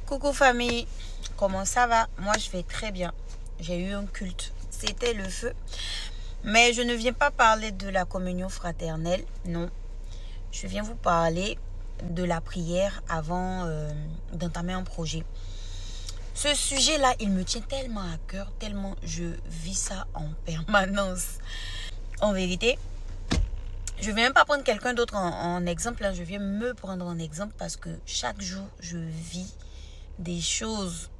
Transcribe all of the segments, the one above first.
Coucou famille, comment ça va? Moi je vais très bien. J'ai eu un culte, c'était le feu. Mais je ne viens pas parler de la communion fraternelle, non. Je viens vous parler de la prière avant d'entamer un projet. Ce sujet-là, il me tient tellement à cœur, tellement je vis ça en permanence. En vérité, je ne vais même pas prendre quelqu'un d'autre en exemple. Là, je viens me prendre en exemple parce que chaque jour, je vis des choses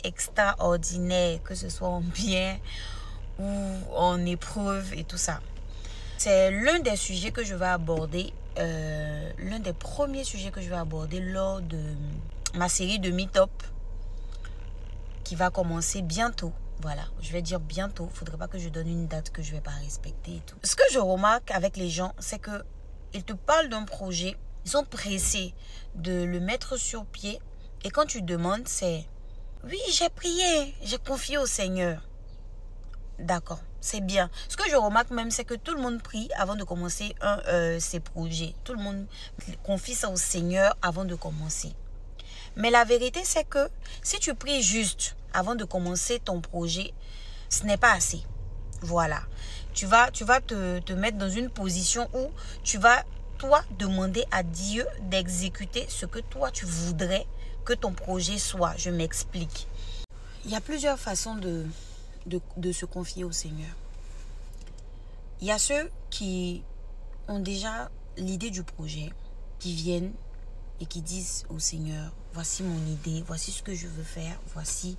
extraordinaires, que ce soit en bien ou en épreuve et tout ça. C'est l'un des sujets que je vais aborder, l'un des premiers sujets que je vais aborder lors de ma série de meet-up qui va commencer bientôt. Voilà, je vais dire bientôt. Il ne faudrait pas que je donne une date que je ne vais pas respecter et tout. Ce que je remarque avec les gens, c'est qu'ils te parlent d'un projet, ils sont pressés de le mettre sur pied. Et quand tu demandes, c'est « Oui, j'ai prié, j'ai confié au Seigneur. » D'accord, c'est bien. Ce que je remarque même, c'est que tout le monde prie avant de commencer ses projets. Tout le monde confie ça au Seigneur avant de commencer. Mais la vérité, c'est que si tu pries juste avant de commencer ton projet, ce n'est pas assez. Voilà. Tu vas te mettre dans une position où tu vas, toi, demander à Dieu d'exécuter ce que toi, tu voudrais que ton projet soit. Je m'explique. Il y a plusieurs façons de se confier au Seigneur. Il y a ceux qui ont déjà l'idée du projet, qui viennent et qui disent au Seigneur, voici mon idée, voici ce que je veux faire, voici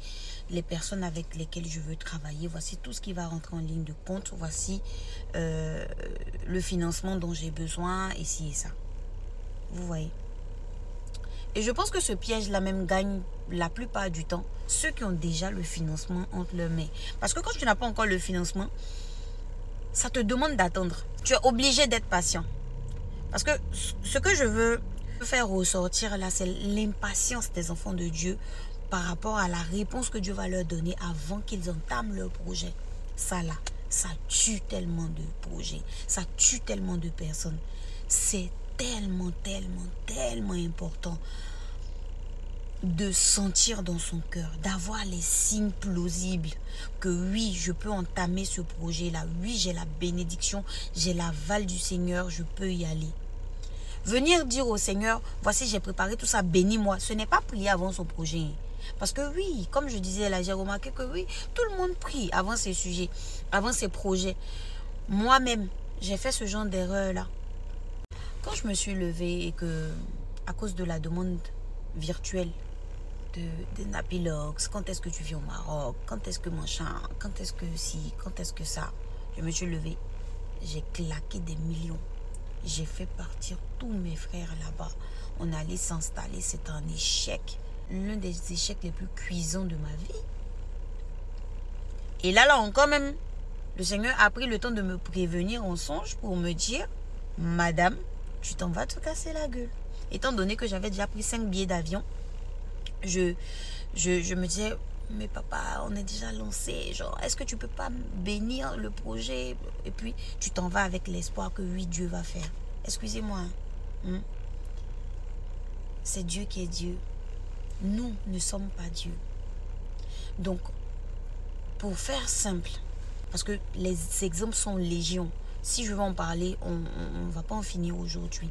les personnes avec lesquelles je veux travailler, voici tout ce qui va rentrer en ligne de compte, voici le financement dont j'ai besoin, ici et ça. Vous voyez? Et je pense que ce piège-là même gagne la plupart du temps ceux qui ont déjà le financement entre leurs mains. Parce que quand tu n'as pas encore le financement, ça te demande d'attendre. Tu es obligé d'être patient. Parce que ce que je veux faire ressortir là, c'est l'impatience des enfants de Dieu par rapport à la réponse que Dieu va leur donner avant qu'ils entament leur projet. Ça là, ça tue tellement de projets. Ça tue tellement de personnes. C'est tellement important de sentir dans son cœur, d'avoir les signes plausibles que oui, je peux entamer ce projet-là. Oui, j'ai la bénédiction, j'ai l'aval du Seigneur, je peux y aller. Venir dire au Seigneur, voici j'ai préparé tout ça, bénis-moi. Ce n'est pas prier avant son projet. Parce que oui, comme je disais là, j'ai remarqué que oui, tout le monde prie avant ses sujets, avant ses projets. Moi-même, j'ai fait ce genre d'erreur-là. Quand je me suis levée et que, à cause de la demande virtuelle de Napilox, quand est-ce que tu viens au Maroc, quand est-ce que machin, quand est-ce que si, quand est-ce que ça, je me suis levée, j'ai claqué des millions. J'ai fait partir tous mes frères là-bas. On allait s'installer, c'est un échec. L'un des échecs les plus cuisants de ma vie. Et là encore même, le Seigneur a pris le temps de me prévenir en songe pour me dire, Madame, tu t'en vas te casser la gueule. Étant donné que j'avais déjà pris 5 billets d'avion, je me disais, mais papa, on est déjà lancé. Genre, est-ce que tu peux pas bénir le projet? Et puis, tu t'en vas avec l'espoir que oui, Dieu va faire. Excusez-moi. Hein? C'est Dieu qui est Dieu. Nous ne sommes pas Dieu. Donc, pour faire simple, parce que les exemples sont légion. Si je veux en parler, on ne va pas en finir aujourd'hui.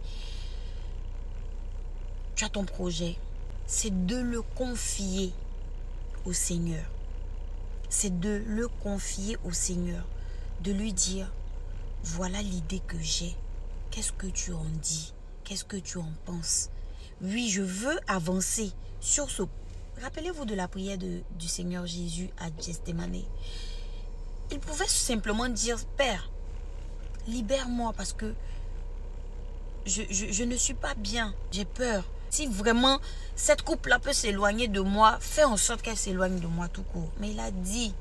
Tu as ton projet. C'est de le confier au Seigneur. C'est de le confier au Seigneur. De lui dire, voilà l'idée que j'ai. Qu'est-ce que tu en dis? Qu'est-ce que tu en penses? Oui, je veux avancer sur ce... Rappelez-vous de la prière du Seigneur Jésus à Gethsémani. Il pouvait simplement dire, Père, libère-moi parce que je ne suis pas bien. J'ai peur. Si vraiment cette coupe-là peut s'éloigner de moi, fais en sorte qu'elle s'éloigne de moi tout court. Mais il a dit,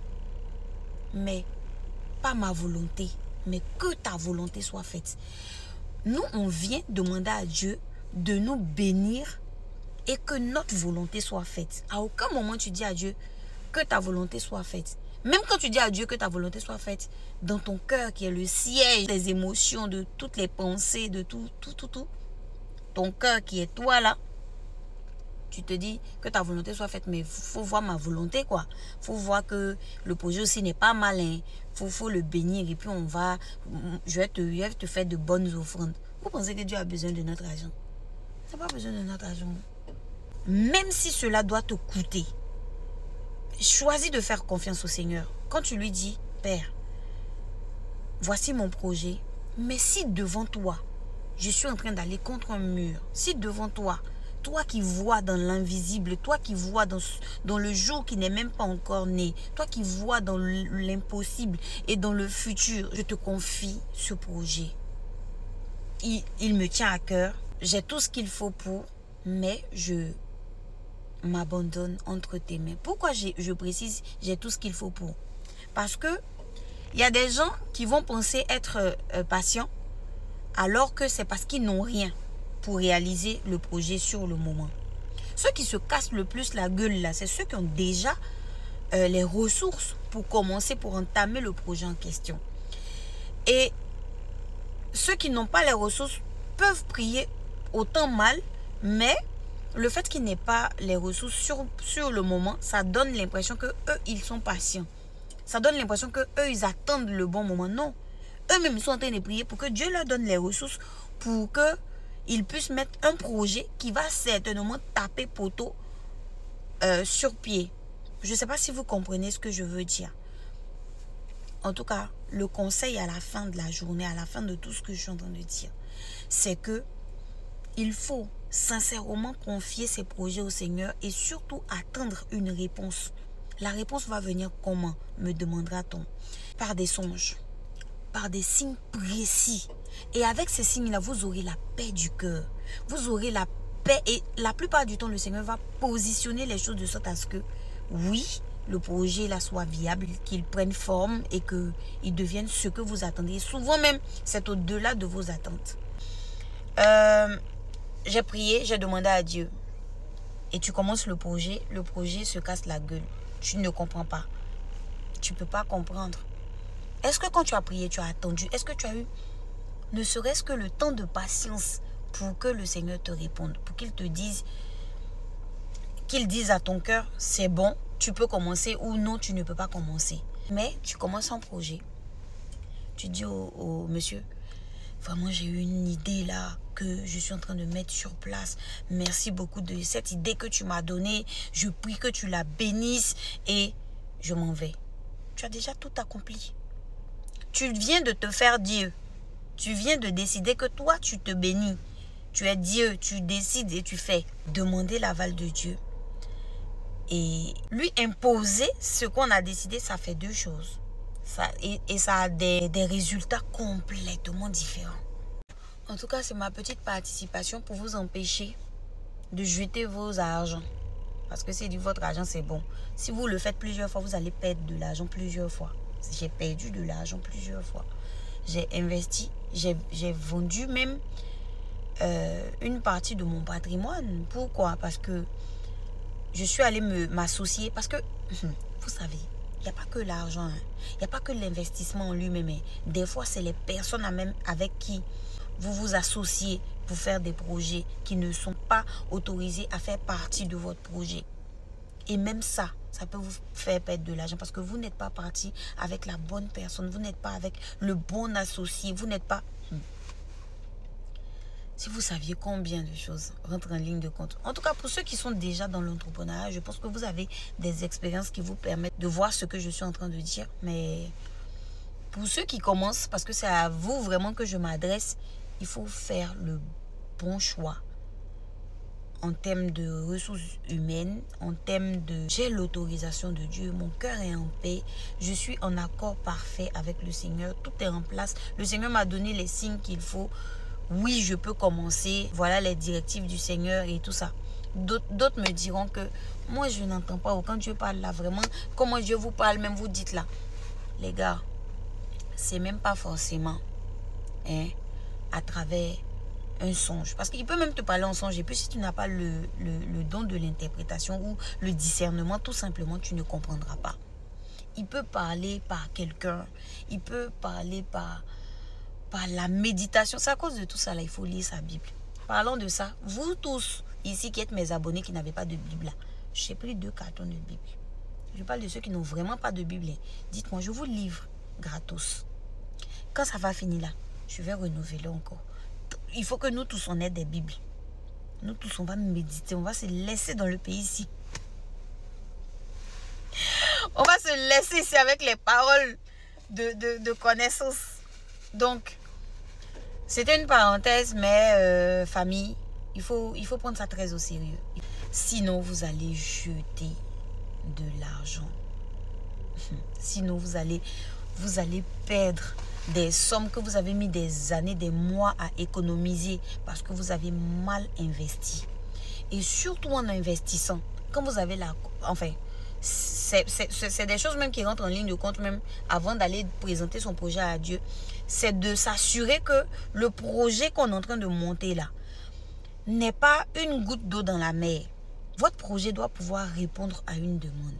mais pas ma volonté, mais que ta volonté soit faite. Nous, on vient demander à Dieu de nous bénir et que notre volonté soit faite. À aucun moment tu dis à Dieu que ta volonté soit faite. Même quand tu dis à Dieu que ta volonté soit faite, dans ton cœur qui est le siège des émotions, de toutes les pensées, de tout. Ton cœur qui est toi là, Tu te dis que ta volonté soit faite, mais il faut voir ma volonté, quoi. Il faut voir que le projet aussi n'est pas malin. Faut le bénir et puis je vais te faire de bonnes offrandes. Vous pensez que Dieu a besoin de notre argent? Il n'a pas besoin de notre argent. Même si cela doit te coûter, choisis de faire confiance au Seigneur. Quand tu lui dis, Père, voici mon projet, mais si devant toi, je suis en train d'aller contre un mur, si devant toi, toi qui vois dans l'invisible, toi qui vois dans le jour qui n'est même pas encore né, toi qui vois dans l'impossible et dans le futur, je te confie ce projet. Il me tient à cœur, j'ai tout ce qu'il faut pour, mais je m'abandonne entre tes mains. Pourquoi je précise j'ai tout ce qu'il faut pour? Parce que il y a des gens qui vont penser être patients alors que c'est parce qu'ils n'ont rien pour réaliser le projet sur le moment. Ceux qui se cassent le plus la gueule là, c'est ceux qui ont déjà les ressources pour commencer, pour entamer le projet en question. Et ceux qui n'ont pas les ressources peuvent prier autant mal, mais le fait qu'ils n'aient pas les ressources sur le moment, ça donne l'impression que eux ils sont patients. Ça donne l'impression que eux ils attendent le bon moment. Non, eux-mêmes sont en train de prier pour que Dieu leur donne les ressources pour qu'ils puissent mettre un projet qui va certainement taper poteau sur pied. Je ne sais pas si vous comprenez ce que je veux dire. En tout cas, le conseil à la fin de la journée, à la fin de tout ce que je suis en train de dire, c'est que il faut sincèrement confier ses projets au Seigneur et surtout attendre une réponse. La réponse va venir comment, me demandera-t-on? Par des songes, par des signes précis. Et avec ces signes-là, vous aurez la paix du cœur. Vous aurez la paix et la plupart du temps, le Seigneur va positionner les choses de sorte à ce que, oui, le projet là soit viable, qu'il prenne forme et qu'il devienne ce que vous attendez. Et souvent même, c'est au-delà de vos attentes. J'ai prié, j'ai demandé à Dieu. Et tu commences le projet se casse la gueule. Tu ne comprends pas. Tu ne peux pas comprendre. Est-ce que quand tu as prié, tu as attendu? Est-ce que tu as eu ne serait-ce que le temps de patience pour que le Seigneur te réponde? Pour qu'il te dise, qu'il dise à ton cœur, c'est bon, tu peux commencer ou non, tu ne peux pas commencer. Mais tu commences un projet. Tu dis au monsieur, vraiment j'ai eu une idée là que je suis en train de mettre sur place. Merci beaucoup de cette idée que tu m'as donnée. Je prie que tu la bénisses et je m'en vais. Tu as déjà tout accompli. Tu viens de te faire Dieu. Tu viens de décider que toi, tu te bénis. Tu es Dieu, tu décides et tu fais. Demander l'aval de Dieu. Et lui imposer ce qu'on a décidé, ça fait deux choses. Et ça a des résultats complètement différents. En tout cas, c'est ma petite participation pour vous empêcher de jeter vos argent. Parce que c'est du votre argent, c'est bon. Si vous le faites plusieurs fois, vous allez perdre de l'argent plusieurs fois. J'ai perdu de l'argent plusieurs fois. J'ai investi, j'ai vendu même une partie de mon patrimoine. Pourquoi? Parce que je suis allée m'associer. Parce que, vous savez, il n'y a pas que l'argent. Hein. Il n'y a pas que l'investissement en lui-même. Des fois, c'est les personnes même avec qui vous vous associez pour faire des projets qui ne sont pas autorisés à faire partie de votre projet. Et même ça peut vous faire perdre de l'argent parce que vous n'êtes pas parti avec la bonne personne. Vous n'êtes pas avec le bon associé. Vous n'êtes pas... Si vous saviez combien de choses rentrent en ligne de compte. En tout cas, pour ceux qui sont déjà dans l'entrepreneuriat, je pense que vous avez des expériences qui vous permettent de voir ce que je suis en train de dire. Mais pour ceux qui commencent, parce que c'est à vous vraiment que je m'adresse, il faut faire le bon choix. En termes de ressources humaines, en termes de... J'ai l'autorisation de Dieu, mon cœur est en paix, je suis en accord parfait avec le Seigneur, tout est en place. Le Seigneur m'a donné les signes qu'il faut. Oui, je peux commencer. Voilà les directives du Seigneur et tout ça. D'autres me diront que moi, je n'entends pas. Quand Dieu parle là, vraiment, comment Dieu vous parle, même vous dites là. Les gars, c'est même pas forcément à travers un songe. Parce qu'il peut même te parler en songe. Et puis si tu n'as pas le don de l'interprétation ou le discernement, tout simplement, tu ne comprendras pas. Il peut parler par quelqu'un. Il peut parler par la méditation. C'est à cause de tout ça là, il faut lire sa Bible. Parlons de ça. Vous tous, ici qui êtes mes abonnés qui n'avaient pas de Bible là, j'ai pris 2 cartons de Bible. Je parle de ceux qui n'ont vraiment pas de Bible. Dites-moi, je vous livre gratos. Quand ça va finir là, je vais renouveler encore. Il faut que nous tous on ait des Bibles. Nous tous on va méditer, on va se laisser dans le pays ici. On va se laisser ici avec les paroles de connaissance. Donc, c'était une parenthèse, mais famille, il faut prendre ça très au sérieux. Sinon, vous allez jeter de l'argent. Sinon, vous allez perdre des sommes que vous avez mis des années, des mois à économiser parce que vous avez mal investi. Et surtout en investissant, quand vous avez la... Enfin, c'est des choses même qui rentrent en ligne de compte même avant d'aller présenter son projet à Dieu. C'est de s'assurer que le projet qu'on est en train de monter là n'est pas une goutte d'eau dans la mer. Votre projet doit pouvoir répondre à une demande.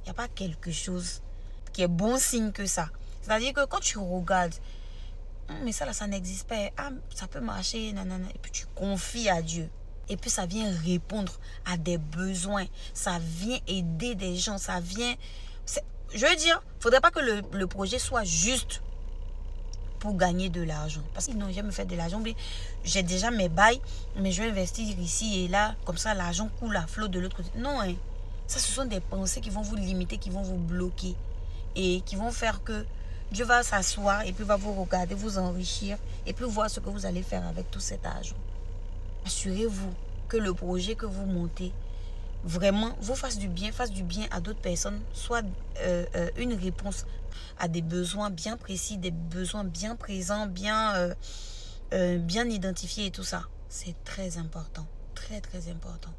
Il n'y a pas quelque chose qui est bon signe que ça. C'est-à-dire que quand tu regardes, mais ça là, ça n'existe pas. Ah, ça peut marcher, nanana. Et puis tu confies à Dieu. Et puis ça vient répondre à des besoins. Ça vient aider des gens. Ça vient... Je veux dire, il ne faudrait pas que le projet soit juste pour gagner de l'argent. Parce que non, j'aime faire de l'argent. J'ai déjà mes bails, mais je vais investir ici et là. Comme ça, l'argent coule à flot de l'autre côté. Non, hein. Ça, ce sont des pensées qui vont vous limiter, qui vont vous bloquer. Et qui vont faire que Dieu va s'asseoir et puis va vous regarder, vous enrichir. Et puis voir ce que vous allez faire avec tout cet argent. Assurez-vous que le projet que vous montez vraiment vous fasse du bien à d'autres personnes, soit une réponse à des besoins bien précis, des besoins bien présents, bien identifiés et tout ça. C'est très important, très très important.